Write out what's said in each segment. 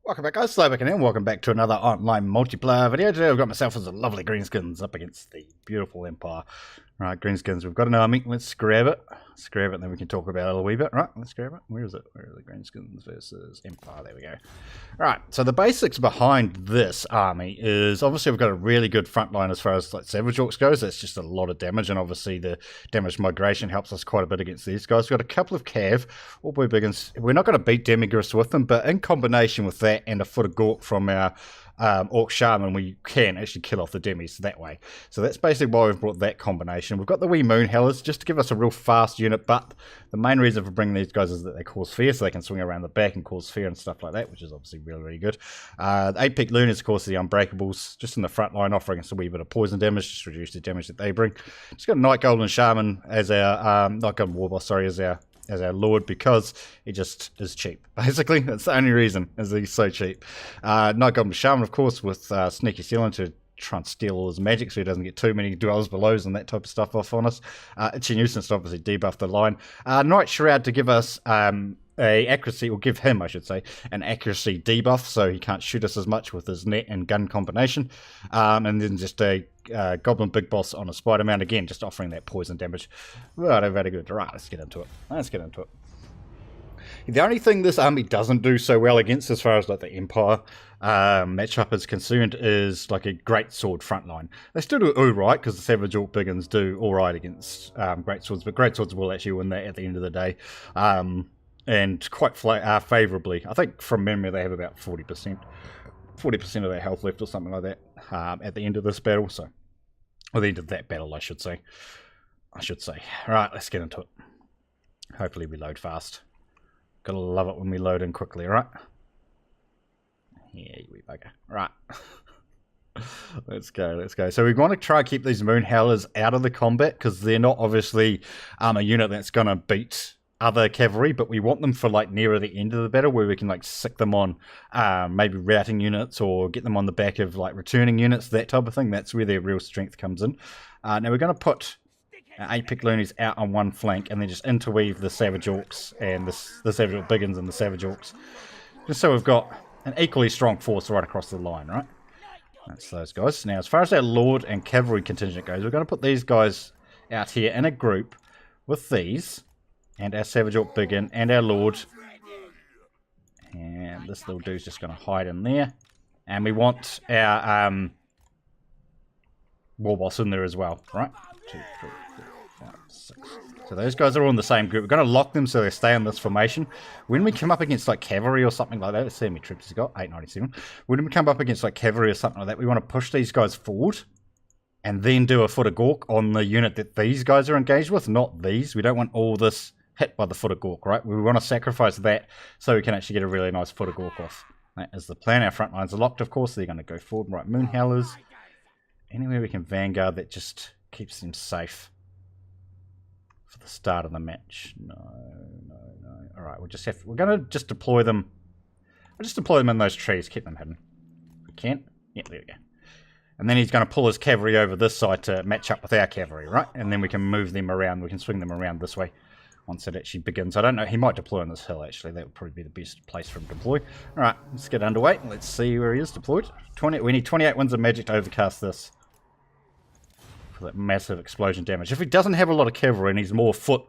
Welcome back, guys. Slowback and welcome back to another online multiplayer video. Today I've got myself as a lovely Greenskins up against the beautiful Empire. Right, Greenskins, we've got an army. Let's grab it. Let's grab it and then we can talk about it a wee bit. Right, let's grab it. Where is it? Where are the Greenskins versus Empire? There we go. Right, so the basics behind this army is obviously we've got a really good front line as far as like Savage Orcs goes. That's just a lot of damage, and obviously the damage migration helps us quite a bit against these guys. We've got a couple of Cav, all boy big ones. We're not going to beat Demigriffs with them, but in combination with that and a foot of Gork from our Orc Shaman, we can actually kill off the Demis that way. So that's basically why we've brought that combination. We've got the wee Moon Hellers just to give us a real fast unit, but the main reason for bringing these guys is that they cause fear, so they can swing around the back and cause fear and stuff like that, which is obviously really, really good. The 8-peak Lunars, of course, are the Unbreakables, just in the front line, offering us a wee bit of poison damage, just reduce the damage that they bring. Just got a Night Golden Shaman as our, Night Golden Warboss, sorry, as our lord, because he just is cheap. Basically, that's the only reason, is he's so cheap. Night Golden Shaman, of course, with Sneaky Sealant to try and steal all his magic so he doesn't get too many dwellers belows and that type of stuff off on us. Itchy Nuisance to obviously debuff the line. Night Shroud to give us a accuracy, or give him, I should say, an accuracy debuff, so he can't shoot us as much with his net and gun combination. And then just a Goblin Big Boss on a Spider-Man, again, just offering that poison damage. Right, very good. Right, let's get into it. The only thing this army doesn't do so well against, as far as like the Empire matchup is concerned, is like a great sword front line. They still do alright, because the Savage Orc Biggins do alright against great swords, but great swords will actually win that at the end of the day. And quite favourably. I think from memory they have about 40% of their health left or something like that at the end of this battle. So, or the end of that battle, I should say. Right, let's get into it. Hopefully we load fast. Gotta love it when we load in quickly, right? Yeah, you wee bugger. Right. Let's go. So we want to try and keep these Moon Howlers out of the combat, because they're not obviously a unit that's going to beat other cavalry, but we want them for like nearer the end of the battle, where we can like sick them on maybe routing units, or get them on the back of like returning units, that type of thing. That's where their real strength comes in. Now we're going to put 8-pick Loonies out on one flank, and then just interweave the Savage Orcs and the Savage Orc Biggins and the Savage Orcs, just so we've got an equally strong force right across the line, right? That's those guys. Now, as far as our Lord and Cavalry contingent goes, we're going to put these guys out here in a group with these, and our Savage Orc Biggin, and our Lord. And this little dude's just going to hide in there. And we want our Warboss in there as well, right? 2, 3, 4, 5, 6. So those guys are all in the same group. We're going to lock them so they stay in this formation. When we come up against like cavalry or something like that, let's see how many troops he's got, 897. When we come up against like cavalry or something like that, we want to push these guys forward and then do a foot of Gork on the unit that these guys are engaged with, not these. We don't want all this hit by the foot of Gork, right? We want to sacrifice that so we can actually get a really nice foot of Gork off. That is the plan. Our front lines are locked, of course. They're going to go forward. Right, Moon Howlers. Anywhere we can vanguard that just keeps them safe for the start of the match. No. All right, we're going to just deploy them. I'll just deploy them in those trees. Keep them hidden. We can. Yeah, there we go. And then he's going to pull his cavalry over this side to match up with our cavalry, right? And then we can move them around. We can swing them around this way once it actually begins. I don't know. He might deploy on this hill, actually. That would probably be the best place for him to deploy. All right, let's get underway. Let's see where he is deployed. We need 28 winds of magic to overcast this for that massive explosion damage. If he doesn't have a lot of cavalry and he's more foot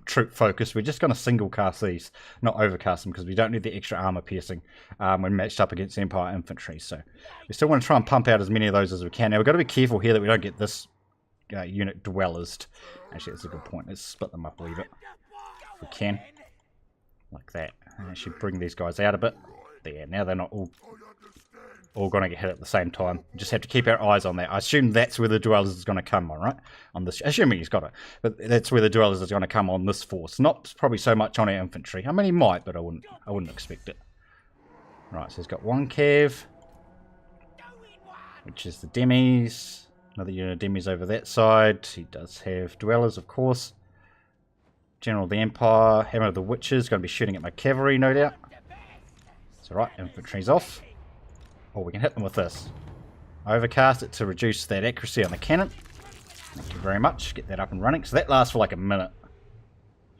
troop focused, we're just going to single cast these, not overcast them, because we don't need the extra armor piercing when matched up against Empire infantry. So we still want to try and pump out as many of those as we can. Now we've got to be careful here that we don't get this unit dwellers. Actually, that's a good point. Let's split them up a wee bit if we can, like that, and actually bring these guys out a bit. There, now they're not all going to get hit at the same time. We just have to keep our eyes on that. I assume that's where the dwellers is going to come on, right? On this, assuming he's got it, but that's where the dwellers is going to come on this force. Not probably so much on our infantry. I mean, he might, but I wouldn't expect it. Right, so he's got one cav, which is the Demis. Another unit of Demis over that side. He does have dwellers, of course. General of the Empire, Hammer of the Witches, going to be shooting at my cavalry, no doubt. It's alright, infantry's off. Or we can hit them with this. Overcast it to reduce that accuracy on the cannon. Thank you very much. Get that up and running. So that lasts for like a minute.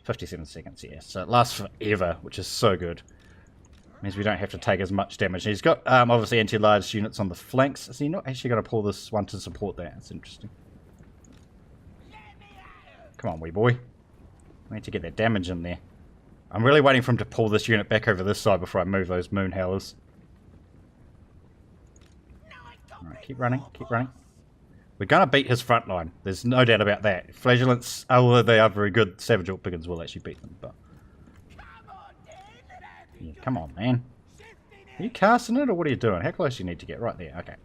57 seconds, yeah. So it lasts forever, which is so good. Means we don't have to take as much damage. He's got obviously anti-large units on the flanks. Is he not actually going to pull this one to support that? That's interesting. Come on, wee boy. We need to get that damage in there. I'm really waiting for him to pull this unit back over this side before I move those moon howlers. Alright, keep running, keep running. We're going to beat his front line. There's no doubt about that. Flagellants, although they are very good, Savage Orc Piggins will actually beat them. But yeah, come on, man. Are you casting it or what are you doing? How close do you need to get? Right there, okay.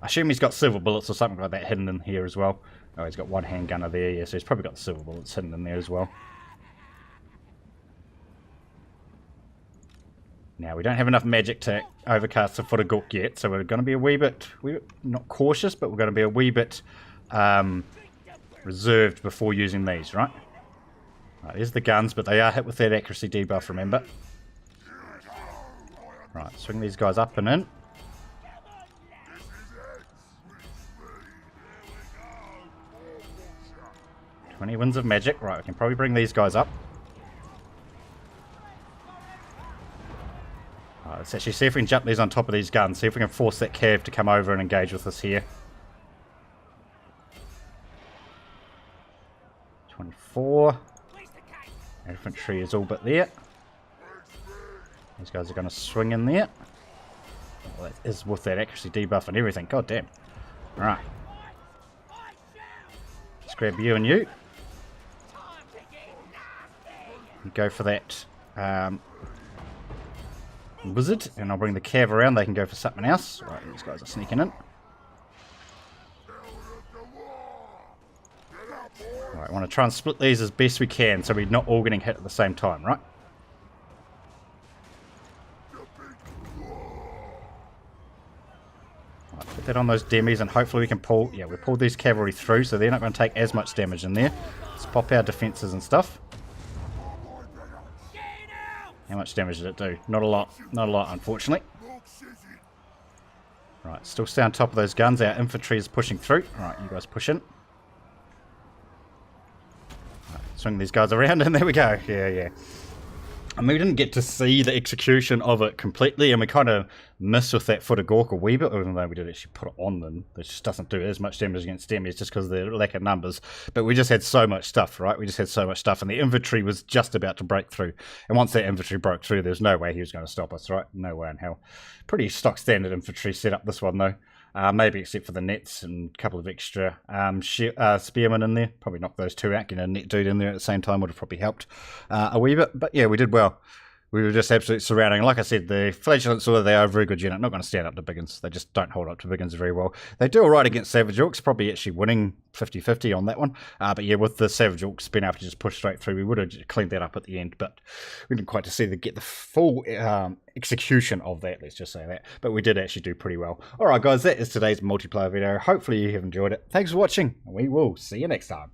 I assume he's got silver bullets or something like that hidden in here as well. Oh, he's got one handgunner there, yeah, so he's probably got the silver bullets hidden in there as well. Now, we don't have enough magic to overcast the Foot of Gork yet, so we're going to be a wee bit, not cautious, but we're going to be a wee bit reserved before using these, right? Right, there's the guns, but they are hit with that accuracy debuff, remember? Right, swing these guys up and in. "20 winds of magic." Right, we can probably bring these guys up. Right, let's actually see if we can jump these on top of these guns. See if we can force that cav to come over and engage with us here. 24. Infantry is all but there. These guys are going to swing in there. Well, that is with that accuracy debuff and everything. God damn. Alright. Let's grab you and you. Go for that wizard, and I'll bring the cav around. They can go for something else. Right, these guys are sneaking in. Alright, I want to try and split these as best we can so we're not all getting hit at the same time, right? Right, put that on those demis and hopefully we can pull... Yeah, we pulled these cavalry through so they're not going to take as much damage in there. Let's pop our defences and stuff. How much damage did it do? Not a lot. Not a lot, unfortunately. Right, still stay on top of those guns. Our infantry is pushing through. Alright, you guys push in. Right, swing these guys around and there we go. Yeah, yeah. I mean, we didn't get to see the execution of it completely, and we kind of missed with that Foot of Gork a wee bit, even though we did actually put it on them. It just doesn't do as much damage against demis just because of the lack of numbers. But we just had so much stuff, right? We just had so much stuff, and the infantry was just about to break through. And once that infantry broke through, there was no way he was going to stop us, right? No way in hell. Pretty stock standard infantry setup, this one, though. Maybe except for the nets and a couple of extra spearmen in there. Probably knock those two out. Get a net dude in there at the same time would have probably helped a wee bit. But yeah, we did well. We were just absolutely surrounding. Like I said, the Flagellants, although they are a very good unit, not going to stand up to Biggins. They just don't hold up to Biggins very well. They do alright against Savage Orcs, probably actually winning 50-50 on that one. But yeah, with the Savage Orcs being able to just push straight through, we would have cleaned that up at the end. But we didn't quite get the full execution of that, let's just say that. But we did actually do pretty well. Alright guys, that is today's multiplayer video. Hopefully you have enjoyed it. Thanks for watching, and we will see you next time.